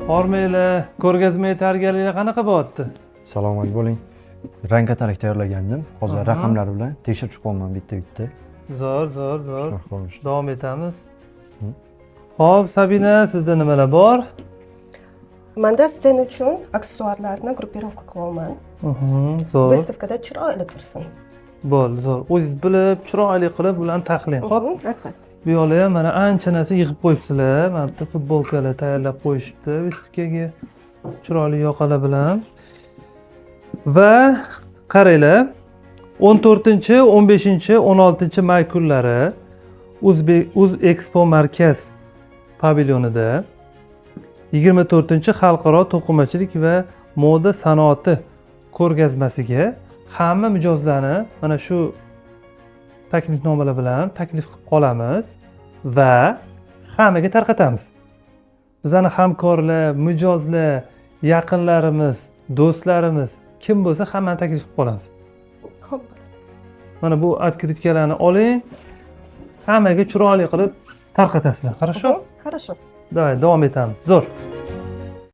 Hormanglar, ko'rgazma tayyorgarliklar qanaqa bo'lyapti? Salomat bo'ling. Rang katalog tayyorlagandim. Hozir raqamlar bilan tekshirib chiqaman bitta-bitta. Zo'r. Shunaqa ko'rinishda. Davom etamiz. Xo'p, Sabina, sizda nimalar bor? Menda stend uchun aksessuarlarni gruppirovka qilyapman. Zo'r. Выставкада chiroyli tursin. Bo'ldi, zo'r. O'zingiz bilib, chiroyli qilib ularni taxlang. Xo'p. Albatta. Bu yoqda ham mana ancha narsa yig'ib qo'yibsizlar. Mana bitta futbolkalar tayyorlab qo'yishibdi vestikaga. Chiroyli yoqalar bilan. Va qaranglar, 14, 15, 16 may kunlari O'zexpo markaz pavilyonida 24 xalqaro to'qimachilik va moda sanoati ko'rgazmasiga hamma mijozlarni mana shu taklifnomalar bilan taklif qilib qolamiz va hammaga tarqatamiz. Bizning hamkorlar, mijozlar, yaqinlarimiz, do'stlarimiz kim bo'lsa hammani taklif qilib qolamiz. Xo'p. Mana bu otkritkalarni oling, hammaga chiroyli qilib tarqatasizlar. Хорошо? Хорошо. Давай, davom etamiz. Zo'r.